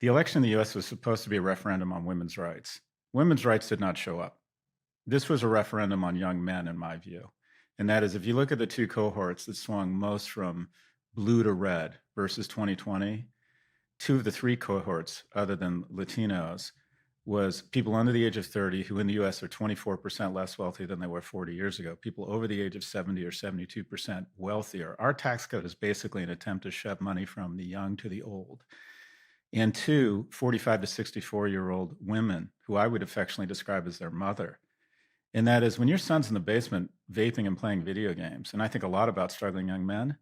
The election in the US was supposed to be a referendum on women's rights. Women's rights did not show up. This was a referendum on young men, in my view. And that is, if you look at the two cohorts that swung most from blue to red versus 2020, two of the three cohorts, other than Latinos, was people under the age of 30 who in the US are 24% less wealthy than they were 40 years ago, people over the age of 70 or 72% wealthier. Our tax code is basically an attempt to shove money from the young to the old. And two, 45 to 64-year-old women who I would affectionately describe as their mother. And that is when your son's in the basement vaping and playing video games, and I think a lot about struggling young men,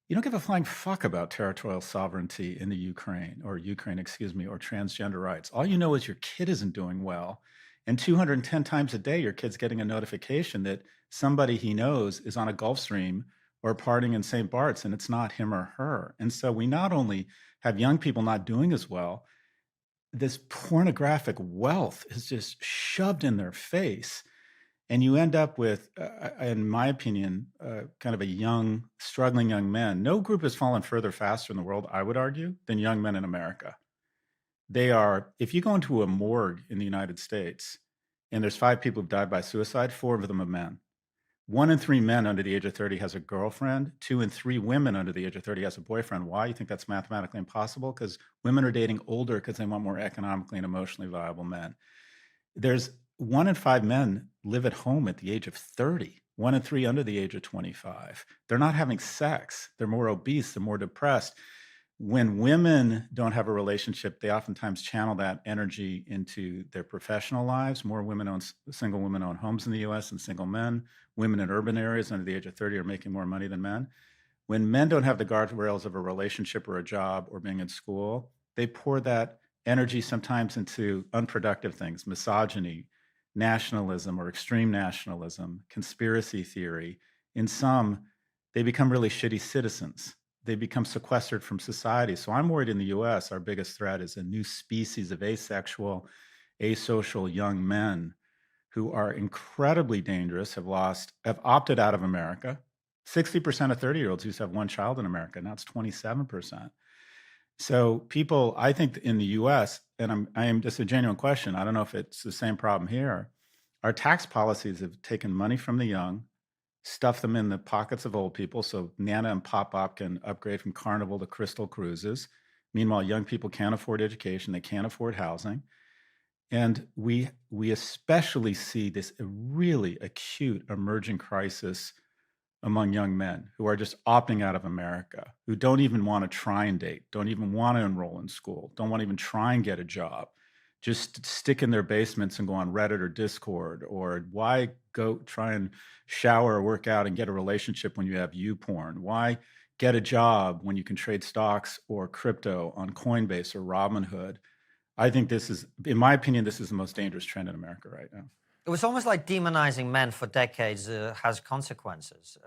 you don't give a flying fuck about territorial sovereignty in the Ukraine, excuse me, or transgender rights. All you know is your kid isn't doing well. And 210 times a day, your kid's getting a notification that somebody he knows is on a Gulf Stream or partying in St. Bart's, and it's not him or her. And so we not only have young people not doing as well, this pornographic wealth is just shoved in their face. And you end up with, in my opinion, kind of a young, struggling young man. No group has fallen further faster in the world, I would argue, than young men in America. They are, if you go into a morgue in the United States and there's 5 people who've died by suicide, 4 of them are men. 1 in 3 men under the age of 30 has a girlfriend. 2 in 3 women under the age of 30 has a boyfriend. Why? You think that's mathematically impossible? Because women are dating older because they want more economically and emotionally viable men. There's 1 in 5 men live at home at the age of 30. 1 in 3 under the age of 25. They're not having sex. They're more obese. They're more depressed. When women don't have a relationship, they oftentimes channel that energy into their professional lives. More single women own homes in the US than single men. Women in urban areas under the age of 30 are making more money than men. When men don't have the guardrails of a relationship or a job or being in school, they pour that energy sometimes into unproductive things, misogyny, nationalism or extreme nationalism, conspiracy theory. In some, they become really shitty citizens. They become sequestered from society. So I'm worried in the US, our biggest threat is a new species of asexual, asocial young men who are incredibly dangerous, have opted out of America. 60% of 30-year-olds used to have 1 child in America. Now it's 27%. So people, I think in the US, and I am just a genuine question, I don't know if it's the same problem here. Our tax policies have taken money from the young, stuffed them in the pockets of old people. So Nana and Pop Pop can upgrade from Carnival to Crystal Cruises. Meanwhile, young people can't afford education. They can't afford housing. And we especially see this really acute emerging crisis among young men who are just opting out of America, who don't even want to try and date, don't even want to enroll in school, don't want to even try and get a job, just stick in their basements and go on Reddit or Discord, or why go try and shower or work out and get a relationship when you have YouPorn? Why get a job when you can trade stocks or crypto on Coinbase or Robinhood? I think this is, in my opinion, this is the most dangerous trend in America right now. It was almost like demonizing men for decades has consequences.